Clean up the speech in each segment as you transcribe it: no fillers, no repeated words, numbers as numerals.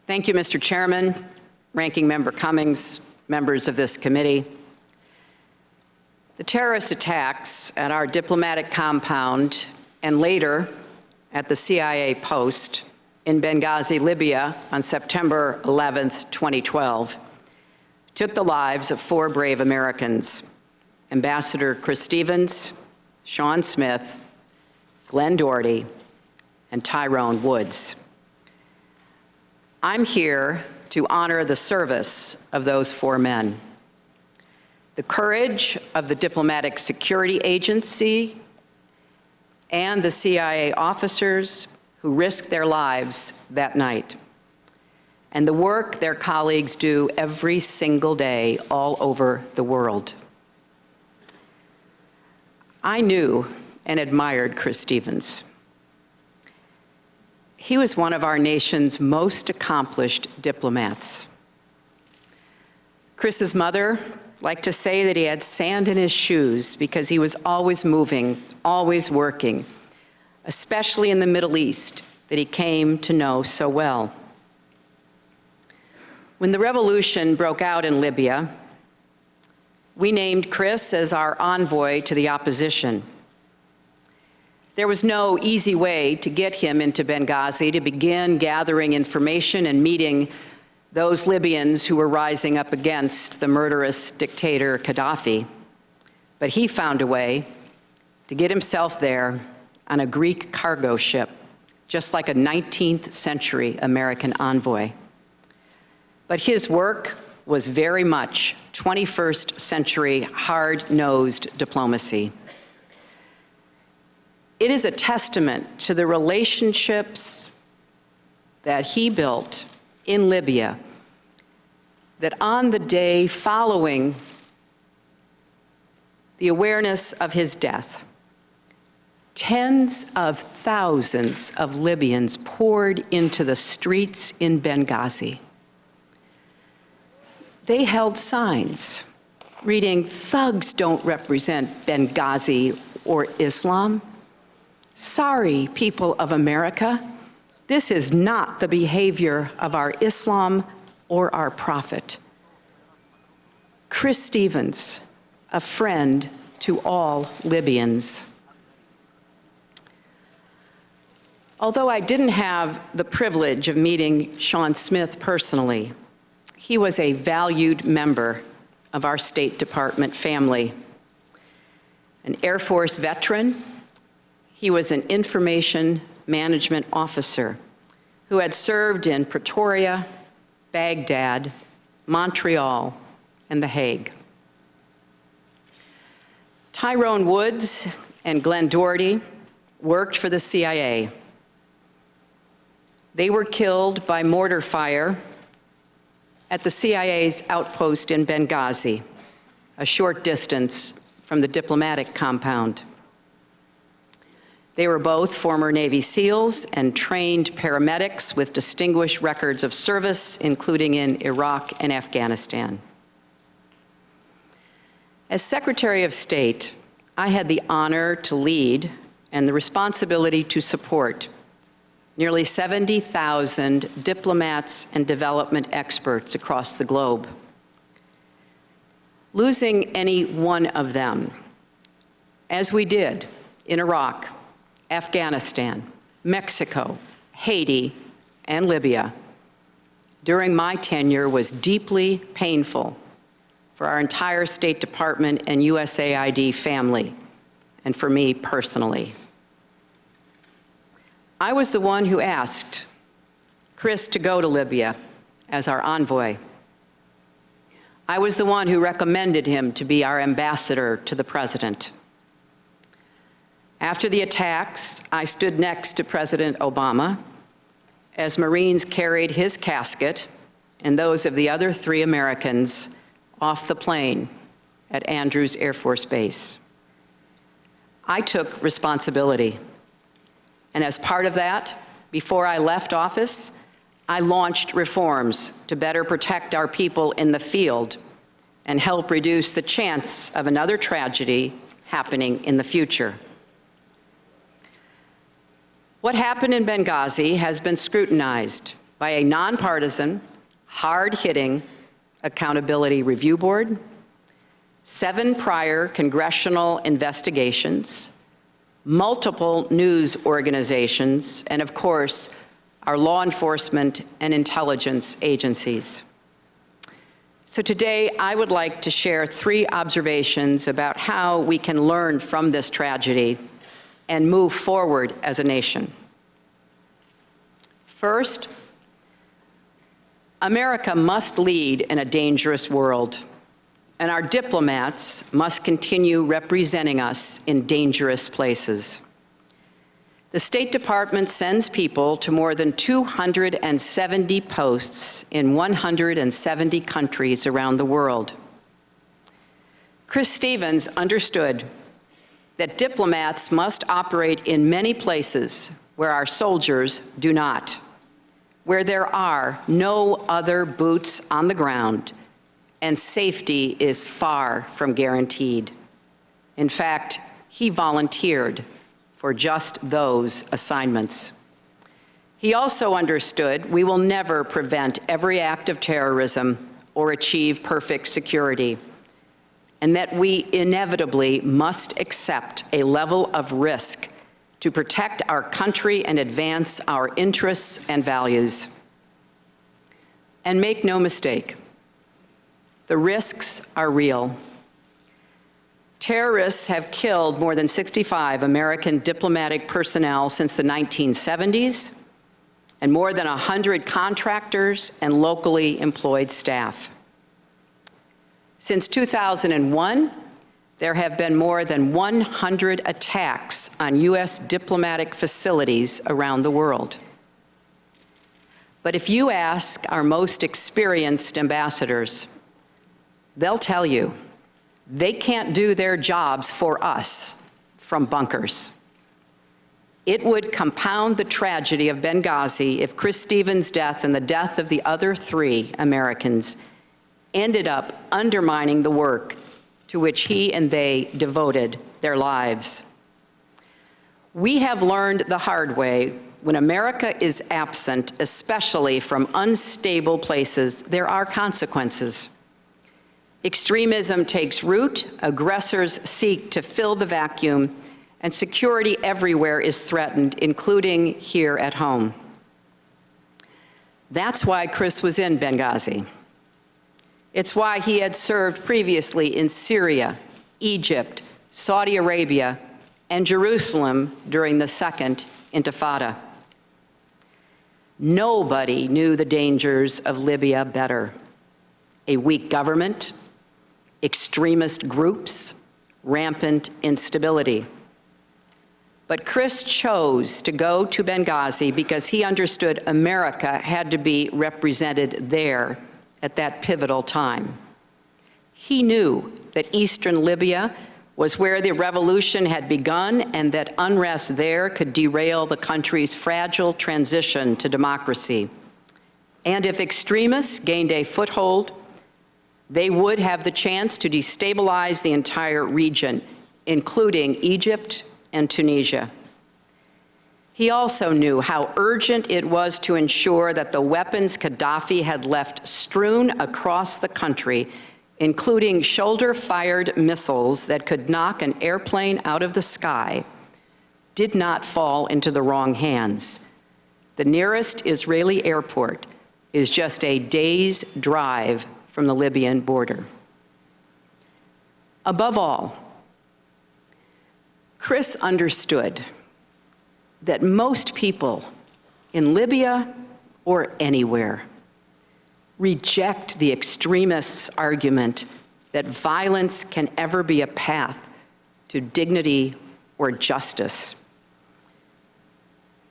Thank you, Mr. Chairman, Ranking Member Cummings, members of this committee. The terrorist attacks at our diplomatic compound and later at the CIA post in Benghazi, Libya on September 11th, 2012, took the lives of 4 brave Americans: Ambassador Chris Stevens, Sean Smith, Glenn Doherty, and Tyrone Woods. I'm here to honor the service of those 4 men, the courage of the Diplomatic Security Agency and the CIA officers who risked their lives that night, and the work their colleagues do every single day all over the world. I knew and admired Chris Stevens. He was one of our nation's most accomplished diplomats. Chris's mother liked to say that he had sand in his shoes because he was always moving, always working, especially in the Middle East that he came to know so well. When the revolution broke out in Libya, we named Chris as our envoy to the opposition. There was no easy way to get him into Benghazi to begin gathering information and meeting those Libyans who were rising up against the murderous dictator Gaddafi. But he found a way to get himself there on a Greek cargo ship, just like a 19th century American envoy. But his work was very much 21st century hard-nosed diplomacy. It is a testament to the relationships that he built in Libya that on the day following the awareness of his death, tens of thousands of Libyans poured into the streets in Benghazi. They held signs reading, "Thugs don't represent Benghazi or Islam. Sorry, people of America, this is not the behavior of our Islam or our prophet." Chris Stevens, a friend to all Libyans. Although I didn't have the privilege of meeting Sean Smith personally, he was a valued member of our State Department family. An Air Force veteran, he was an information management officer who had served in Pretoria, Baghdad, Montreal, and The Hague. Tyrone Woods and Glenn Doherty worked for the CIA. They were killed by mortar fire at the CIA's outpost in Benghazi, a short distance from the diplomatic compound. They were both former Navy SEALs and trained paramedics with distinguished records of service, including in Iraq and Afghanistan. As Secretary of State, I had the honor to lead and the responsibility to support nearly 70,000 diplomats and development experts across the globe. Losing any one of them, as we did in Iraq, Afghanistan, Mexico, Haiti, and Libya during my tenure was deeply painful for our entire State Department and USAID family, and for me personally. I was the one who asked Chris to go to Libya as our envoy. I was the one who recommended him to be our ambassador to the president. After the attacks, I stood next to President Obama as Marines carried his casket and those of the other 3 Americans off the plane at Andrews Air Force Base. I took responsibility. And as part of that, before I left office, I launched reforms to better protect our people in the field and help reduce the chance of another tragedy happening in the future. What happened in Benghazi has been scrutinized by a nonpartisan, hard-hitting accountability review board, 7 prior congressional investigations, multiple news organizations, and of course, our law enforcement and intelligence agencies. So today, I would like to share 3 observations about how we can learn from this tragedy and move forward as a nation. First, America must lead in a dangerous world, and our diplomats must continue representing us in dangerous places. The State Department sends people to more than 270 posts in 170 countries around the world. Chris Stevens understood that diplomats must operate in many places where our soldiers do not, where there are no other boots on the ground, and safety is far from guaranteed. In fact, he volunteered for just those assignments. He also understood we will never prevent every act of terrorism or achieve perfect security, and that we inevitably must accept a level of risk to protect our country and advance our interests and values. And make no mistake, the risks are real. Terrorists have killed more than 65 American diplomatic personnel since the 1970s, and more than 100 contractors and locally employed staff. Since 2001, there have been more than 100 attacks on U.S. diplomatic facilities around the world. But if you ask our most experienced ambassadors, they'll tell you they can't do their jobs for us from bunkers. It would compound the tragedy of Benghazi if Chris Stevens' death and the death of the other 3 Americans ended up undermining the work to which he and they devoted their lives. We have learned the hard way, when America is absent, especially from unstable places, there are consequences. Extremism takes root, aggressors seek to fill the vacuum, and security everywhere is threatened, including here at home. That's why Chris was in Benghazi. It's why he had served previously in Syria, Egypt, Saudi Arabia, and Jerusalem during the Second Intifada. Nobody knew the dangers of Libya better. A weak government, extremist groups, rampant instability. But Chris chose to go to Benghazi because he understood America had to be represented there at that pivotal time. He knew that eastern Libya was where the revolution had begun and that unrest there could derail the country's fragile transition to democracy. And if extremists gained a foothold, they would have the chance to destabilize the entire region, including Egypt and Tunisia. He also knew how urgent it was to ensure that the weapons Gaddafi had left strewn across the country, including shoulder-fired missiles that could knock an airplane out of the sky, did not fall into the wrong hands. The nearest Israeli airport is just a day's drive from the Libyan border. Above all, Chris understood that most people in Libya or anywhere reject the extremists' argument that violence can ever be a path to dignity or justice.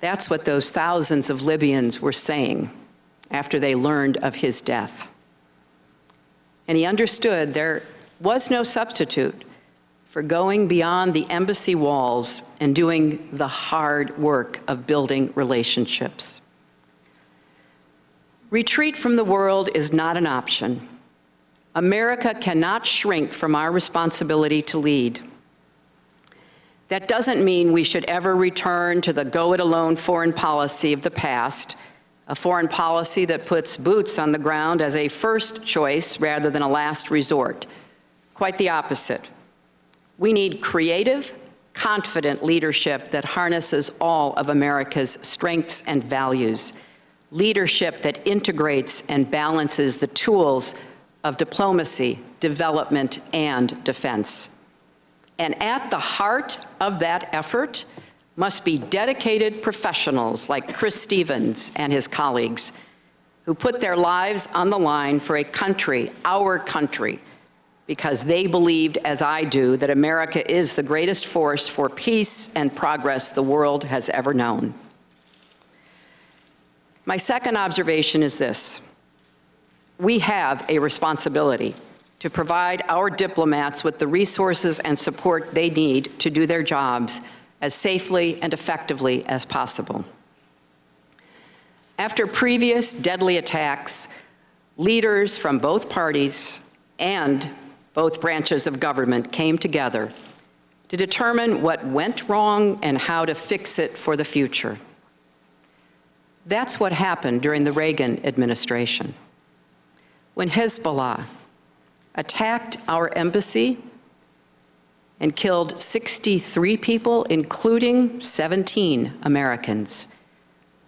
That's what those thousands of Libyans were saying after they learned of his death. And he understood there was no substitute for going beyond the embassy walls and doing the hard work of building relationships. Retreat from the world is not an option. America cannot shrink from our responsibility to lead. That doesn't mean we should ever return to the go-it-alone foreign policy of the past, a foreign policy that puts boots on the ground as a first choice rather than a last resort. Quite the opposite. We need creative, confident leadership that harnesses all of America's strengths and values, leadership that integrates and balances the tools of diplomacy, development, and defense. And at the heart of that effort must be dedicated professionals like Chris Stevens and his colleagues, who put their lives on the line for a country, our country, because they believed, as I do, that America is the greatest force for peace and progress the world has ever known. My second observation is this: we have a responsibility to provide our diplomats with the resources and support they need to do their jobs as safely and effectively as possible. After previous deadly attacks, leaders from both parties and both branches of government came together to determine what went wrong and how to fix it for the future. That's what happened during the Reagan administration. When Hezbollah attacked our embassy and killed 63 people, including 17 Americans,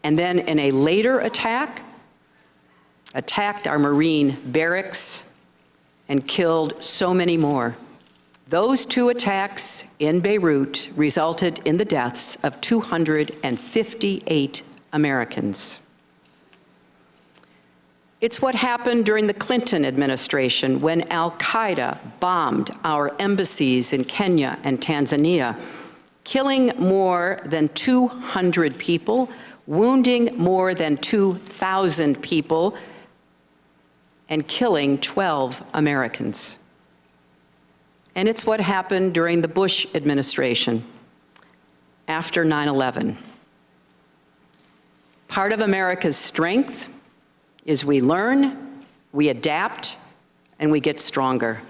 and then in a later attack, attacked our Marine barracks and killed so many more. Those two attacks in Beirut resulted in the deaths of 258 Americans. It's what happened during the Clinton administration when Al-Qaeda bombed our embassies in Kenya and Tanzania, killing more than 200 people, wounding more than 2,000 people, and killing 12 Americans. And it's what happened during the Bush administration after 9/11. Part of America's strength is we learn, we adapt, and we get stronger.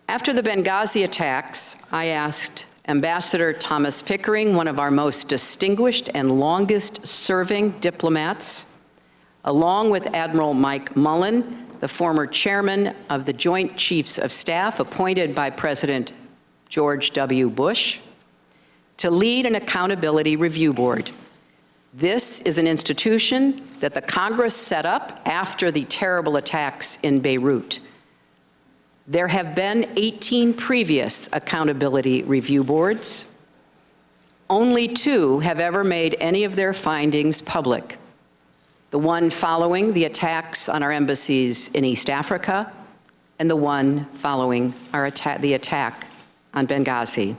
After the Benghazi attacks, I asked Ambassador Thomas Pickering, one of our most distinguished and longest-serving diplomats, along with Admiral Mike Mullen, the former chairman of the Joint Chiefs of Staff appointed by President George W. Bush, to lead an accountability review board. This is an institution that the Congress set up after the terrible attacks in Beirut. There have been 18 previous accountability review boards. Only 2 have ever made any of their findings public. The one following the attacks on our embassies in East Africa, and the one following the attack on Benghazi.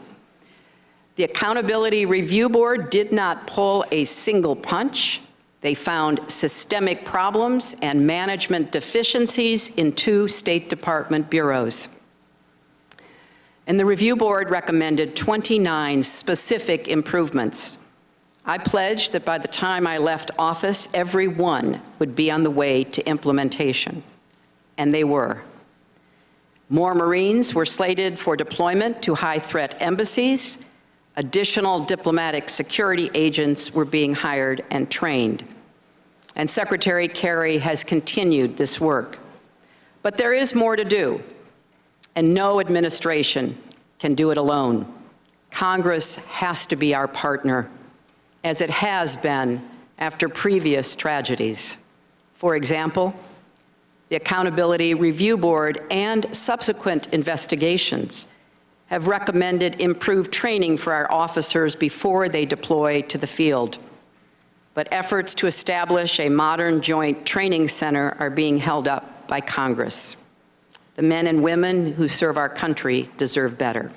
The Accountability Review Board did not pull a single punch. They found systemic problems and management deficiencies in 2 State Department bureaus. And the review board recommended 29 specific improvements. I pledged that by the time I left office, every one would be on the way to implementation, and they were. More Marines were slated for deployment to high-threat embassies. Additional diplomatic security agents were being hired and trained. And Secretary Kerry has continued this work. But there is more to do, and no administration can do it alone. Congress has to be our partner, as it has been after previous tragedies. For example, the Accountability Review Board and subsequent investigations have recommended improved training for our officers before they deploy to the field. But efforts to establish a modern joint training center are being held up by Congress. The men and women who serve our country deserve better.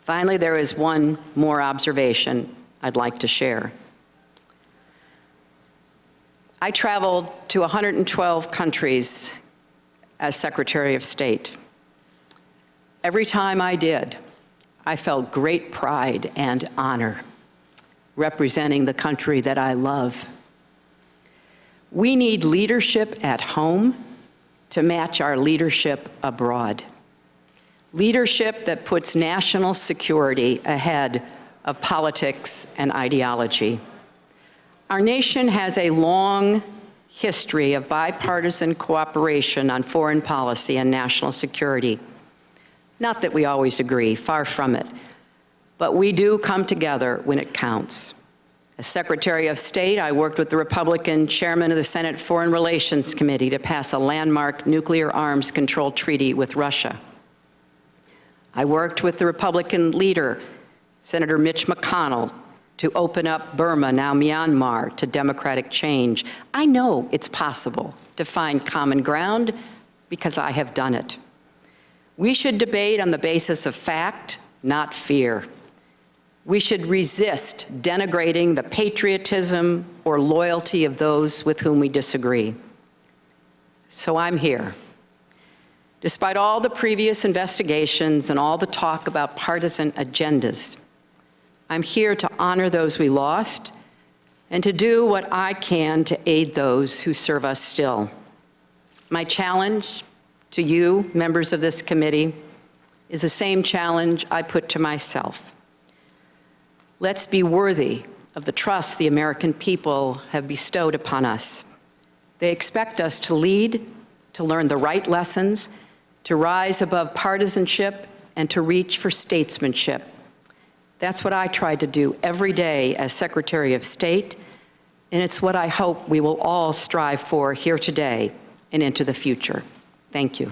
Finally, there is one more observation I'd like to share. I traveled to 112 countries as Secretary of State. Every time I did, I felt great pride and honor representing the country that I love. We need leadership at home to match our leadership abroad. Leadership that puts national security ahead of politics and ideology. Our nation has a long history of bipartisan cooperation on foreign policy and national security. Not that we always agree, far from it, but we do come together when it counts. As Secretary of State, I worked with the Republican chairman of the Senate Foreign Relations Committee to pass a landmark nuclear arms control treaty with Russia. I worked with the Republican leader, Senator Mitch McConnell, to open up Burma, now Myanmar, to democratic change. I know it's possible to find common ground because I have done it. We should debate on the basis of fact, not fear. We should resist denigrating the patriotism or loyalty of those with whom we disagree. So I'm here. Despite all the previous investigations and all the talk about partisan agendas, I'm here to honor those we lost and to do what I can to aid those who serve us still. My challenge to you, members of this committee, is the same challenge I put to myself. Let's be worthy of the trust the American people have bestowed upon us. They expect us to lead, to learn the right lessons, to rise above partisanship, and to reach for statesmanship. That's what I try to do every day as Secretary of State, and it's what I hope we will all strive for here today and into the future. Thank you.